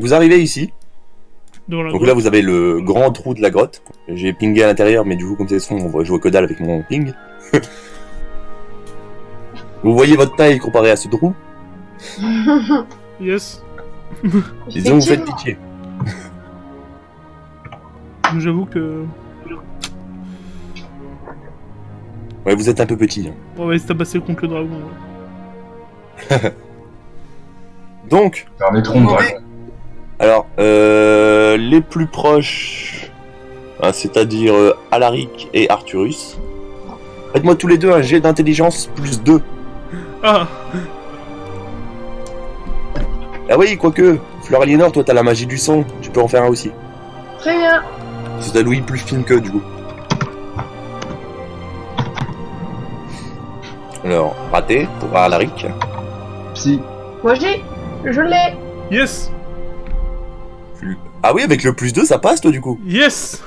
vous arrivez ici. Dans la Donc là, vous avez le grand trou de la grotte. J'ai pingé à l'intérieur, mais du coup, comme c'est son, je vois que dalle avec mon ping. Vous voyez votre taille comparée à ce trou. Yes. Disons, vous faites pitié. J'avoue que... Ouais, vous êtes un peu petit. Hein. On va essayer de tabasser contre le dragon. Ouais. Donc, C'est un étron de dragon. alors, les plus proches, hein, c'est-à-dire Alaric et Arthurus, faites-moi tous les deux un jet d'intelligence plus 2. Ah. Ah oui, quoique, Fleur Aliénor, toi t'as la magie du son, tu peux en faire un aussi. Très bien. C'est ta Louis plus fine que du coup. Alors, raté pour Alaric. Psy. Moi je l'ai. Yes. Ah oui, avec le plus 2, ça passe toi du coup. Yes.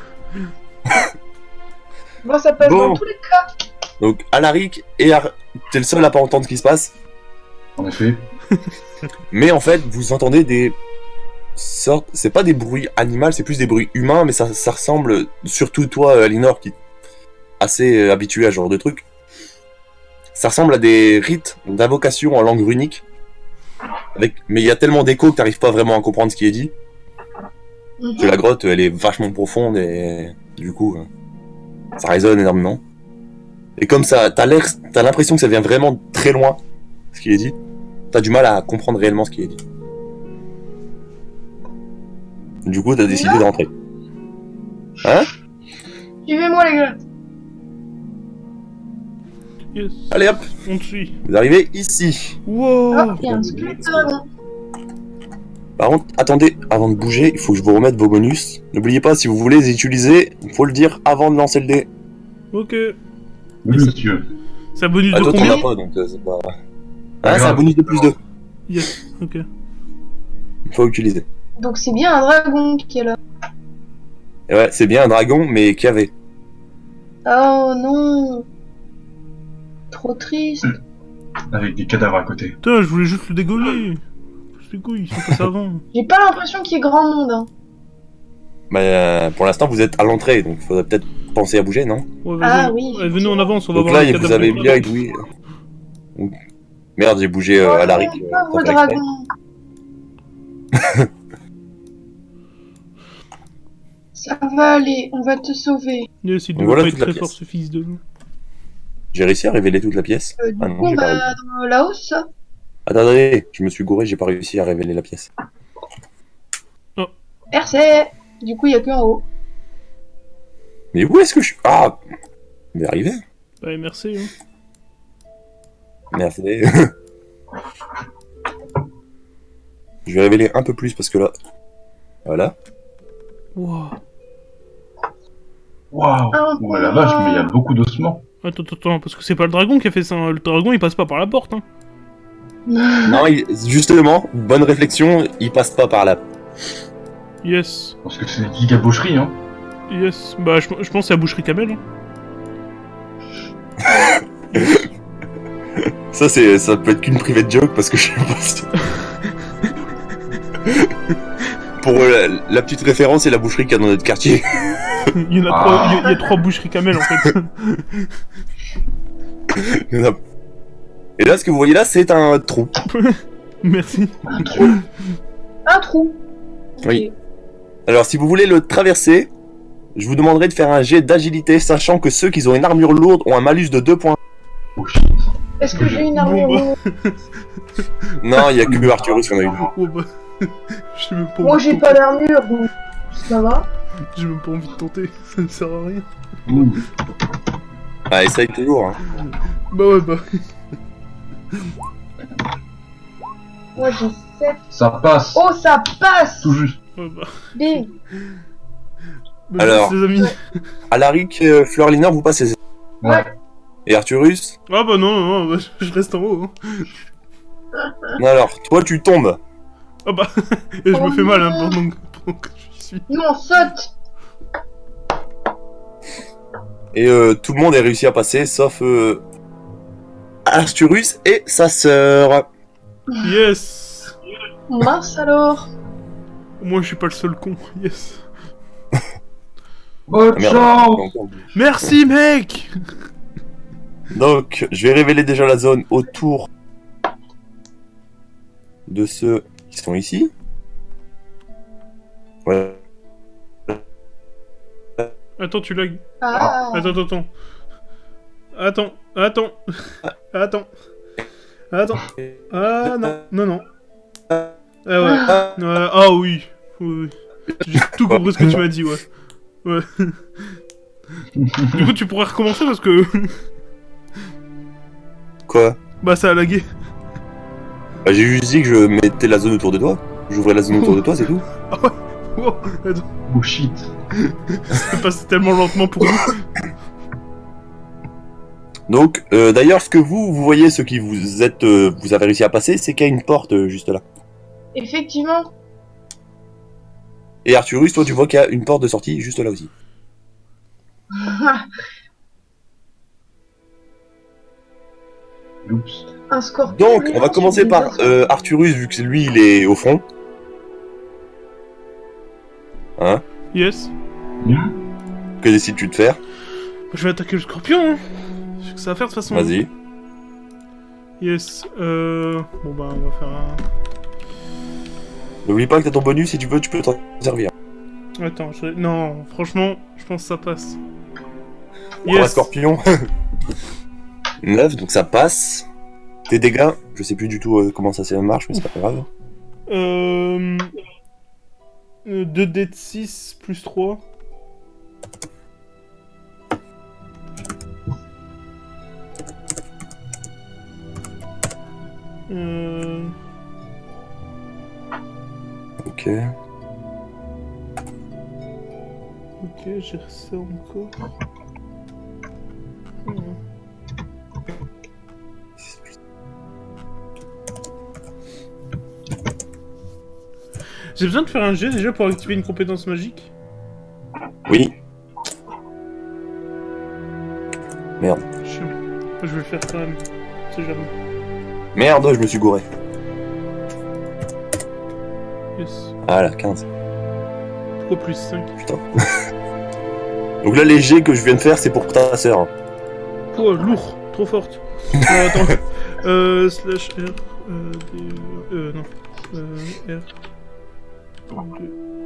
Bon, ça passe Bon. dans tous les cas. Donc Alaric et t'es le seul à pas entendre ce qui se passe. En effet. Mais en fait, vous entendez des sortes... C'est pas des bruits animaux, c'est plus des bruits humains, mais ça ressemble... Surtout toi, Alinor, qui est assez habitué à ce genre de truc. Ça ressemble à des rites d'invocation en langue runique. Mais il y a tellement d'écho que t'arrives pas vraiment à comprendre ce qui est dit. Que la grotte, elle est vachement profonde et... Du coup, ça résonne énormément. Et comme ça, t'as l'impression que ça vient vraiment très loin, ce qui est dit. T'as du mal à comprendre réellement ce qui est dit. Du coup, t'as décidé d'entrer. Hein? Suivez-moi les gars. Yes. Allez hop, On te suit. vous arrivez ici. Wow. Oh, il y a un squelette de dragon. Par contre, attendez, avant de bouger, il faut que je vous remette vos bonus. N'oubliez pas, si vous voulez les utiliser, il faut le dire avant de lancer le dé. Ok. Oui, monsieur. C'est un bonus Ah, de toi, t'en combien? as pas, donc c'est pas... Pas Hein, c'est un grave. bonus de plus 2. Yes. Ok. Il faut utiliser. Donc c'est bien un dragon qui est là. Et ouais, c'est bien un dragon, mais qui avait. Oh non. Trop triste. Avec des cadavres à côté. Putain, je voulais juste le dégommer. C'est couilles, ils sont passés avant. J'ai pas l'impression qu'il y ait grand monde. Hein. Mais pour l'instant, vous êtes à l'entrée, donc il faudrait peut-être penser à bouger, non? Ouais, vas-y. Ah oui. Ouais, venez, on avance, on va Donc voir là, le vous cadavre avez de- bien aiguillé. Merde, j'ai bougé Oh, Alaric. pauvre sans faire exprès. dragon. Ça va aller, on va te sauver. Yes, il Donc devrait voilà pas toute être la très pièce. fort ce fils de... J'ai réussi à révéler toute la pièce. Du Ah non, coup, j'ai on pas va réussi. dans la hausse, ça. Attendez, je me suis gouré, j'ai pas réussi à révéler la pièce. RC. Du coup, il y a que en haut. Mais où est-ce que je suis? Ah! Je vais arriver. Ouais, merci. Hein. Merci. Je vais révéler un peu plus parce que là... Voilà. Wow. Waouh. Oh la vache, mais il y a beaucoup d'ossements. Attends, parce que c'est pas le dragon qui a fait ça. Hein. Le dragon, il passe pas par la porte. Hein. Non, justement, bonne réflexion, il passe pas par là. Yes. Parce que c'est des gigaboucheries, hein. Yes. Bah, je pense que c'est la boucherie Kamel. Hein. Ça peut être qu'une private joke parce que je sais pas si... Pour la petite référence, c'est la boucherie qu'il y a dans notre quartier. Il y en a trois, il y a 3 boucheries Kamel en fait. Et là, ce que vous voyez là, c'est un trou. Merci. Un trou. Un trou. Oui. Alors, si vous voulez le traverser, je vous demanderai de faire un jet d'agilité, sachant que ceux qui ont une armure lourde ont un malus de 2 points. Oh shit. Est-ce que j'ai une armure Bon, lourde? Non, il y a que Arthurus qui en a une. Oh bah. J'ai même pas Moi, envie de j'ai pas d'armure, donc ça va. J'ai même pas envie de tenter. Ça ne sert à rien. Ouh. Ah, essaye toujours. Hein. Bah ouais, bah. Moi, j'ai 7. Ça passe. Oh, ça passe. Tout juste. Ouais, bah. Big. Bah, Alors. les amis. Alaric, Fleur Linor, vous passez. Ouais. Et Arthurus? Ah bah non, bah, je reste en haut. Hein. Non, alors, toi, tu tombes. Ah bah. Et je Oh me fais mal hein, non. pendant que je suis. Nous, on saute. Et tout le monde a réussi à passer, sauf Arthurus et sa sœur. Yes. Mince alors. Moi, je suis pas le seul con. Yes. Bonne Ah, merde. chance. Merci, mec. Donc, je vais révéler déjà la zone autour de ceux qui sont ici. Ouais. Attends, tu lags. Ah. Attends. Ah non. Ah ouais. Ah oui. Oui. J'ai tout compris ce que tu m'as dit, ouais. Ouais. Du coup, tu pourrais recommencer parce que... Quoi? Bah, ça a lagué. Bah, j'ai juste dit que je mettais la zone autour de toi. J'ouvrais la zone autour de toi, c'est tout. Ah ouais. Wow. Attends, Oh shit. c'est passé tellement lentement pour nous. Donc, d'ailleurs, ce que vous voyez, ceux qui vous êtes, vous avez réussi à passer, c'est qu'il y a une porte juste là. Effectivement. Et Arthurus, toi, tu vois qu'il y a une porte de sortie juste là aussi. Oups. Un scorpion. Donc, on va commencer par Arthurus, vu que lui, il est au fond. Hein? Yes. Que décides-tu de faire? Je vais attaquer le scorpion, hein. J'ai que ça à faire de toute façon. Vas-y. Yes. Bon bah, on va faire un... N'oublie pas que t'as ton bonus, si tu veux, tu peux t'en servir. Attends, non, franchement, je pense que ça passe. Pour la scorpion. 9, donc ça passe. Tes dégâts, je sais plus du tout comment ça marche, mais c'est pas grave. 2 dés de 6 plus 3. Ok. Ok, j'ai ça encore. J'ai besoin de faire un jet déjà pour activer une compétence magique. Oui. Merde. Chiant. Je vais le faire quand même. C'est jamais. Merde, je me suis gouré. Yes. Ah là, 15. Pourquoi plus 5? Putain. Donc là, les jets que je viens de faire, c'est pour ta sœur. Oh, lourd. Trop forte. Attends. Slash R. Non. R.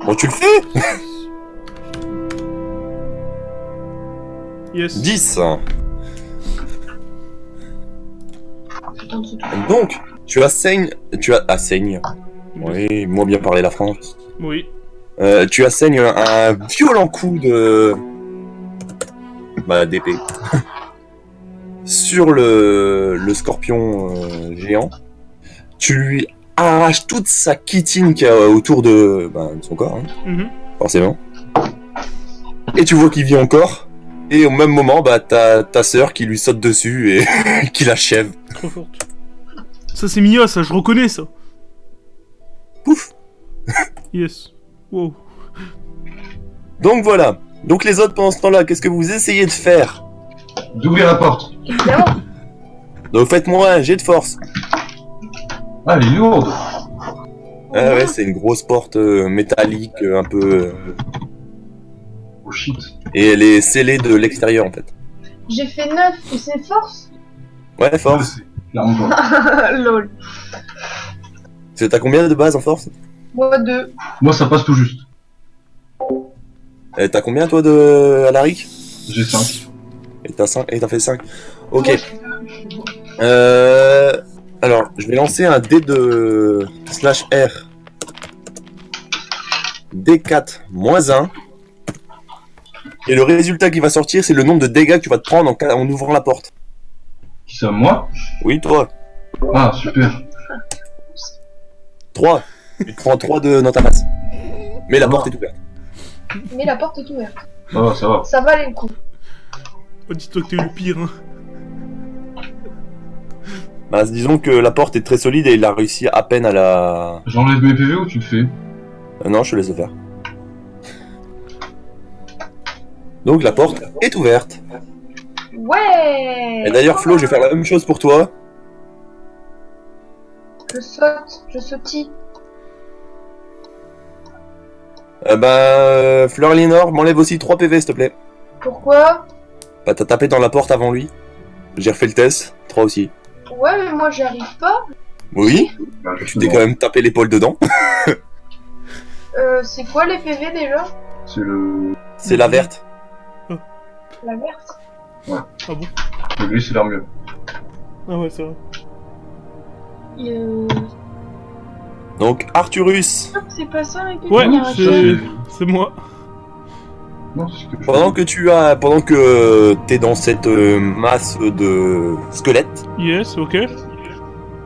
Bon, tu le fais. Yes. 10. Attends, c'est tout. Donc, tu assaignes... Assaigne. Oui, moi bien parler la France. Oui. Tu assaignes un violent coup de... Bah, d'épée. Sur le scorpion géant. Tu lui arraches toute sa chitine qu'il y a autour de son corps, hein, forcément. Et tu vois qu'il vit encore. Et au même moment, bah, t'as ta sœur qui lui saute dessus et qui l'achève. Trop forte. Ça c'est mignon, ça, je reconnais ça. Pouf. Yes. Wow. Donc voilà. Donc les autres pendant ce temps-là, qu'est-ce que vous essayez de faire? D'ouvrir la porte. Évidemment. Donc faites-moi un jet de force. Ah, elle est lourde. Ah ouais, c'est une grosse porte métallique, un peu... Oh shit. et elle est scellée de l'extérieur en fait. J'ai fait 9 et c'est force. Ouais, force. C'est clairement pas. Lol. T'as combien de base en force? Moi 2. Moi, ça passe tout juste. T'as combien toi de Alaric? J'ai 5. Et t'as 5 et t'as fait 5. Ok. Moi, Alors, je vais lancer un dé de slash R. D4 moins 1. Et le résultat qui va sortir, c'est le nombre de dégâts que tu vas te prendre en ouvrant la porte. Qui ça, moi? Oui, toi. Ah, super. 3. Tu te prends 3 dans ta masse. Mais la porte est ouverte. Mais la porte est ouverte. Ça va, ça va. Ça valait le coup. Oh, dis-toi que t'es le pire, hein. Bah, disons que la porte est très solide et il a réussi à peine à la... J'enlève mes PV ou tu le fais? Non, je te laisse le faire. Donc la porte est ouverte. Ouais. Et d'ailleurs, Flo, je vais faire la même chose pour toi. Je saute, je sautille. Fleur Lénore, m'enlève aussi 3 PV, s'il te plaît. Pourquoi? Bah, t'as tapé dans la porte avant lui. J'ai refait le test, 3 aussi. Ouais, mais moi j'y arrive pas. Oui, Bah, tu t'es quand même tapé l'épaule dedans. C'est quoi les PV déjà? C'est le. C'est la verte. La verte? Ah bon? Lui, c'est l'air mieux. Ah ouais, c'est vrai. Donc, Arthurus, C'est pas ça les PV? Ouais, il y a un c'est moi. Non, c'est ce que je pendant que t'es dans cette masse de squelettes, Yes, ok.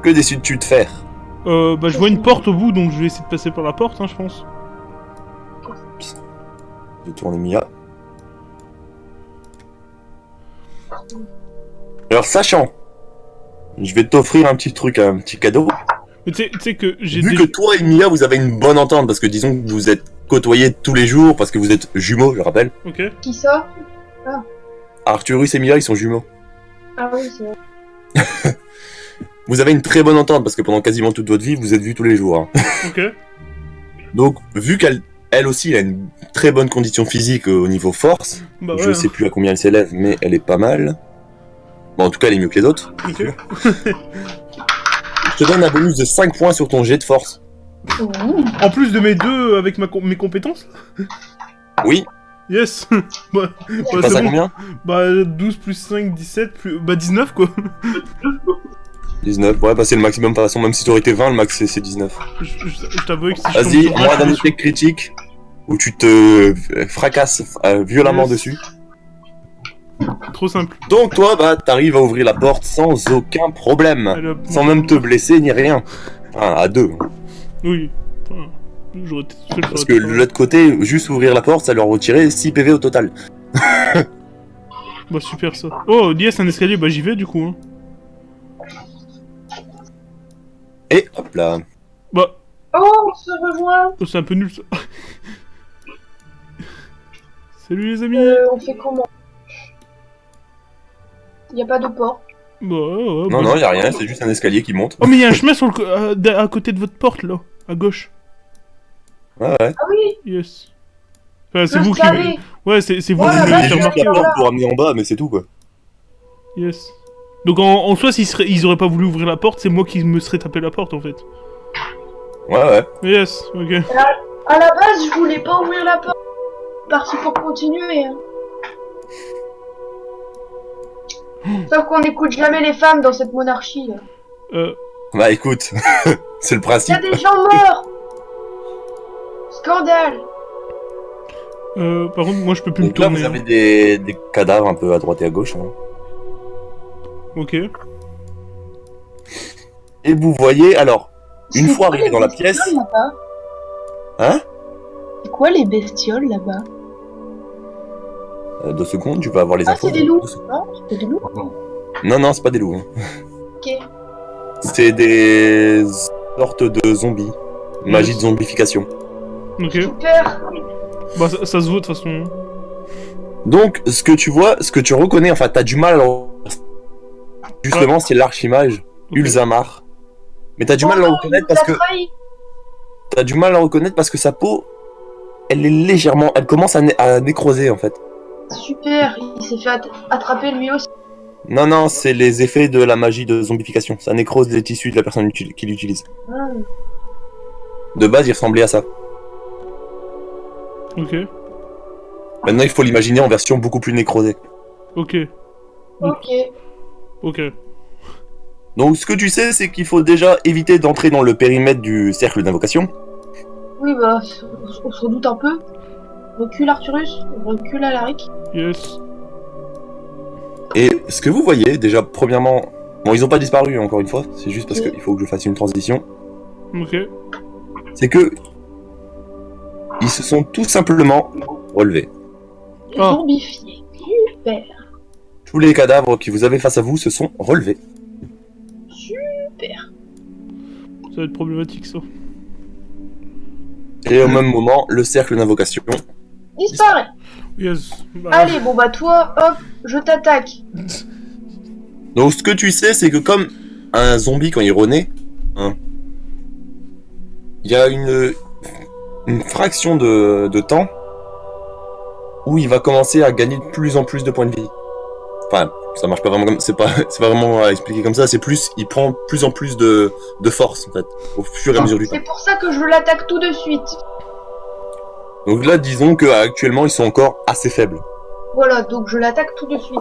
que décides-tu de faire? Bah je vois une porte au bout, donc je vais essayer de passer par la porte, hein, je pense. Je tourne Mia. Alors, sachant, je vais t'offrir un petit truc, un petit cadeau. Mais tu sais que j'ai Vu que toi et Mia, vous avez une bonne entente, parce que disons que vous êtes côtoyés tous les jours, parce que vous êtes jumeaux, je rappelle. Ok. Qui ça? Arthurus et Mia, ils sont jumeaux. Ah oui, c'est vrai. Vous avez une très bonne entente, parce que pendant quasiment toute votre vie, vous êtes vus tous les jours. Hein. Ok. Donc, vu qu'elle aussi, elle a une très bonne condition physique au niveau force, Bah je ouais. sais plus à combien elle s'élève, mais elle est pas mal. Bon, en tout cas, elle est mieux que les autres. Ok. Je te donne un bonus de 5 points sur ton jet de force. Ouh. En plus de mes deux avec mes compétences. Oui, Yes. Bah, tu bah, passes c'est à bon. combien? Bah 12 plus 5, 17 plus... Bah 19 quoi. 19, ouais, bah c'est le maximum de toute façon, même si t'aurais été 20, le max c'est 19. Je t'avoue que si je tombe Vas-y, sur moi un, d'un je suis échec critique, où tu te fracasses violemment Yes. dessus. trop simple. Donc toi, bah t'arrives à ouvrir la porte sans aucun problème. Allez, hop, Sans même te blesser ni rien. Enfin, à deux. Oui. Enfin, j'aurais été tout seul, Parce j'aurais que été de l'autre côté, juste ouvrir la porte, ça leur retirait 6 PV au total. Bah super ça. Oh, yes, un escalier, bah j'y vais du coup. Hein. Et hop là. Bah, Oh, on se rejoint. oh, c'est un peu nul ça. Salut les amis. On fait comment? Y a pas de porte. Bah, ouais, Non, bah, non, y a rien, c'est juste un escalier qui monte. Oh mais il y a un chemin sur à côté de votre porte là, à gauche. Ouais, ouais. Ah oui, Yes. Enfin, c'est je vous qui... savais. Ouais, c'est vous Ouais, qui là, me C'est l'avez fait juste remarquer. la Ouais. porte pour amener en bas, mais c'est tout quoi. Yes. Donc en soi, ils auraient pas voulu ouvrir la porte, c'est moi qui me serais tapé la porte en fait. Ouais, ouais. Yes, ok. À la base, je voulais pas ouvrir la porte. Parti pour continuer. Hein. Sauf qu'on n'écoute jamais les femmes dans cette monarchie. Là. Bah écoute, c'est le Y principe. a des gens morts. Scandale. Par contre, moi je peux plus me Donc là, tourner. vous avez des cadavres un peu à droite et à gauche. Hein. Ok. Et vous voyez, alors, une C'est fois quoi arrivé les dans la bestioles pièce... là-bas Hein? C'est quoi les bestioles là-bas? 2 secondes, tu vas avoir les Ah, infos. c'est des loups. 2 secondes. Non, c'est des loups. Non. Non, non, c'est pas des loups. Hein. Ok. C'est des sortes de zombies. Magie de zombification. Ok. Super. Bah ça se voit de toute façon. Donc, ce que tu vois, ce que tu reconnais, enfin, t'as du mal à le... Justement, c'est l'archimage, Ok. Ulzamar. Mais t'as du mal à le reconnaître parce que... T'as du mal à le reconnaître parce que sa peau, elle est légèrement... Elle commence à nécroser, en fait. Super. Il s'est fait attraper lui aussi. Non, non, c'est les effets de la magie de zombification. Ça nécrose les tissus de la personne qui l'utilise. Ah. De base, il ressemblait à ça. Ok. Maintenant, il faut l'imaginer en version beaucoup plus nécrosée. Ok. Ok. Ok. Donc, ce que tu sais, c'est qu'il faut déjà éviter d'entrer dans le périmètre du cercle d'invocation. Oui, bah, on se redoute un peu. Recule Arthurus. Recule Alaric. Yes. Et ce que vous voyez, déjà, premièrement... Bon, ils ont pas disparu, encore une fois. C'est juste parce qu'il faut que je fasse une transition. Ok. C'est que... Ils se sont tout simplement relevés. Ah. Zombifié. Super. Tous les cadavres que vous avez face à vous se sont relevés. Super. Ça va être problématique ça. Et au même moment, le cercle d'invocation... Disparaît. Yes. Bah, Allez, bon bah toi, hop, je t'attaque. Donc, ce que tu sais, c'est que comme un zombie, quand il renaît, hein, il y a une une fraction de temps où il va commencer à gagner de plus en plus de points de vie. Enfin, ça marche pas vraiment comme... c'est pas vraiment à expliquer comme ça, c'est plus... Il prend de plus en plus de force, en fait, au fur et à mesure du temps. C'est pour ça que je l'attaque tout de suite. Donc là, disons que actuellement ils sont encore assez faibles. Voilà, donc je l'attaque tout de suite.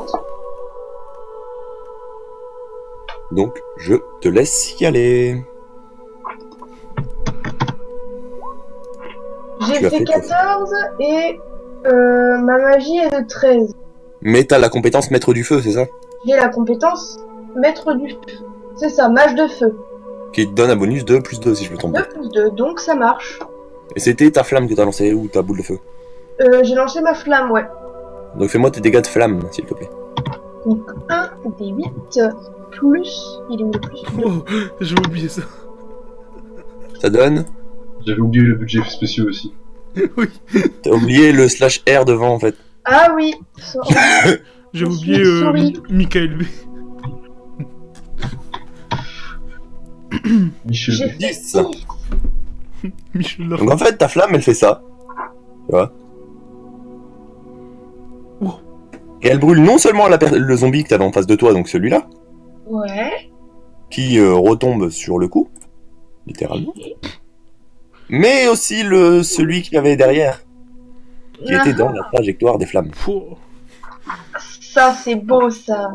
Donc, je te laisse y aller. J'ai Tu as fait fait 14 et ma magie est de 13. Mais t'as la compétence maître du feu, c'est ça? J'ai la compétence maître du feu. C'est ça, mage de feu. Qui te donne un bonus de plus 2 si je me trompe 2 pas. plus 2, donc ça marche. Et c'était ta flamme que t'as lancée ou ta boule de feu? J'ai lancé ma flamme, ouais. Donc fais-moi tes dégâts de flamme, s'il te plaît. Donc 1 des 8 plus... Il est où le plus 2 Oh, j'ai oublié ça. Ça donne? J'avais oublié le budget spéciaux aussi. Oui, T'as oublié le slash R devant en fait. Ah oui. j'ai Je oublié suis souris. Michael B. Michel. J'ai fait 10. 6. Michel Lafon. Donc en fait ta flamme elle fait ça. Tu vois? Oh. Et elle brûle non seulement le zombie que t'avais en face de toi, donc celui-là, Ouais. qui retombe sur le coup, littéralement. Mais aussi celui qu'il y avait derrière, qui était dans la trajectoire des flammes. Pouah. Ça, c'est beau, ça.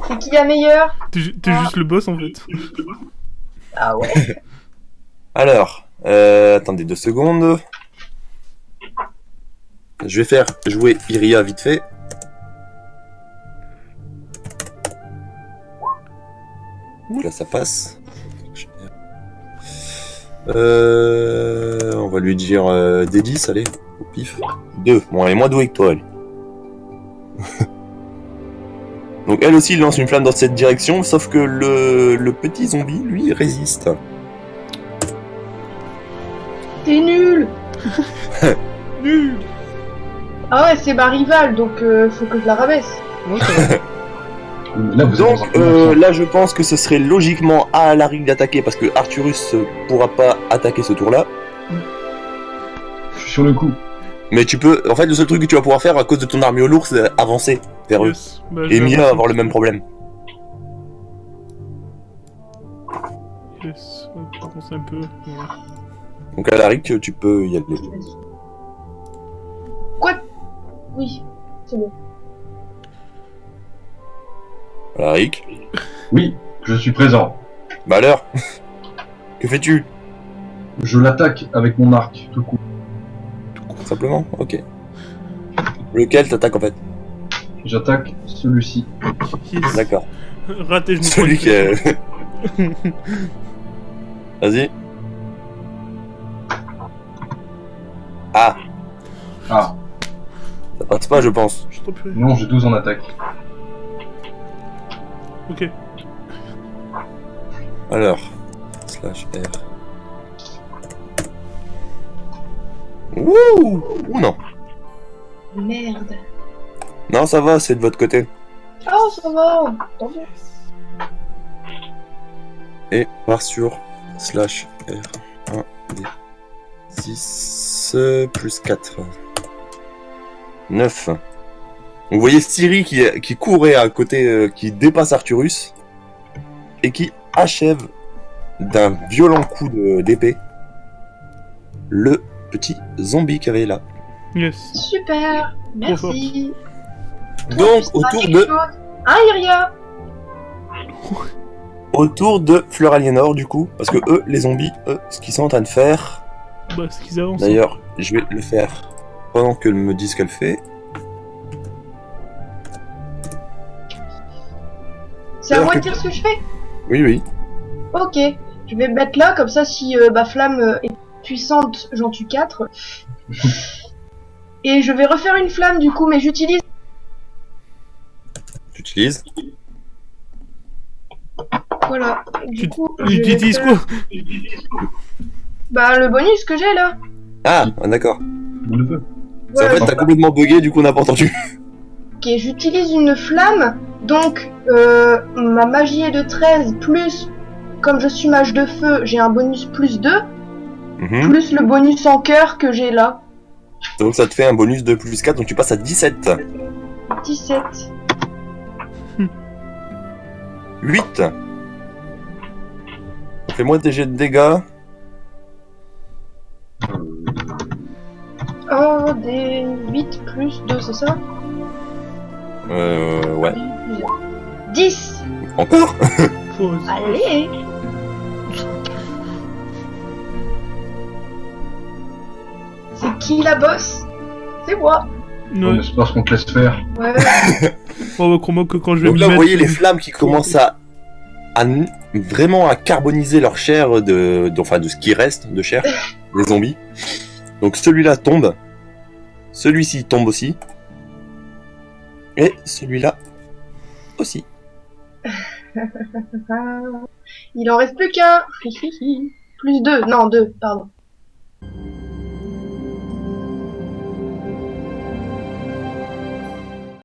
C'est qui la meilleure? T'es juste le boss en fait. Ah ouais. Alors, attendez 2 secondes. Je vais faire jouer Iria vite fait. Donc là ça passe. On va lui dire des 10, allez, au pif. 2, bon elle est moins douée que toi elle. Donc elle aussi lance une flamme dans cette direction, sauf que le petit zombie, lui, résiste. T'es nul. Nul. Ah ouais, c'est ma rivale, donc faut que je la rabaisse. Ouais, ça va. Là, vous êtes dans un Donc peu là je pense que ce serait logiquement à Alaric d'attaquer parce que Arthurus pourra pas attaquer ce tour là. Je suis sur le coup. Mais tu peux, en fait le seul truc que tu vas pouvoir faire à cause de ton armure lourde c'est avancer vers eux. Yes. Bah, je Et vais Mia va avancer. avoir le même problème. Yes. On va avancer un peu. Voilà. Donc Alaric tu peux y aller. Quoi? Oui, c'est bon. Alaric, Oui, je suis présent. bah alors, que fais-tu? Je l'attaque avec mon arc, tout coup. Simplement, ok. Lequel t'attaques en fait? J'attaque celui-ci. Yes. D'accord. Raté, je me Celui prends qui une est... Vas-y. Ah, Ah, ça passe pas je pense. Je t'en prie. non, j'ai 12 en attaque. Ok. Alors, slash R. Ouh, ouh non. Merde. Non ça va, c'est de votre côté. Oh, ça va. Tant mieux. Et on part sur slash R 1 D 6 plus 4 9. Vous voyez Siri qui courait à côté, qui dépasse Arthurus et qui achève d'un violent coup d'épée le petit zombie qu'il y avait là. Yes. Super. Merci. Donc Toi, tu autour feras de quelque chose. Hein, Iria? Fleur Aliénor du coup, parce que eux, les zombies, ce qu'ils sont en train de faire, Bah, c'est qu'ils avancent. d'ailleurs, je vais le faire pendant qu'elle me dise ce qu'elle fait. C'est à moi de dire ce que je fais? Oui, oui. Ok. Je vais me mettre là, comme ça, si ma flamme est puissante, j'en tue 4. Et je vais refaire une flamme, du coup, mais j'utilise... Tu utilises. Voilà. Du coup, je Tu vais utilises faire- quoi? Bah, le bonus que j'ai, là. Ah, d'accord. Vous le veux. C'est en Voilà. fait, t'as complètement bugué, du coup, on n'a pas entendu. Ok, j'utilise une flamme, donc ma magie est de 13, plus, comme je suis mage de feu, j'ai un bonus plus 2, Mhm. plus le bonus en cœur que j'ai là. Donc ça te fait un bonus de plus 4, donc tu passes à 17. 17. 8. Fais-moi des jets de dégâts. Oh, des 8 plus 2, c'est ça? Ouais. 10. Encore? Faut- Allez. C'est qui la boss? C'est moi. Bon, Ouais. mais c'est parce qu'on te laisse faire. Ouais. Oh, bah, crois-moi que quand je vais Donc me là, vous mettre... voyez les flammes qui commencent vraiment à carboniser leur chair enfin de ce qui reste de chair, les zombies. Donc celui-là tombe. Celui-ci tombe aussi. Et celui-là aussi. Il en reste plus qu'un. Plus 2. Non, 2, pardon.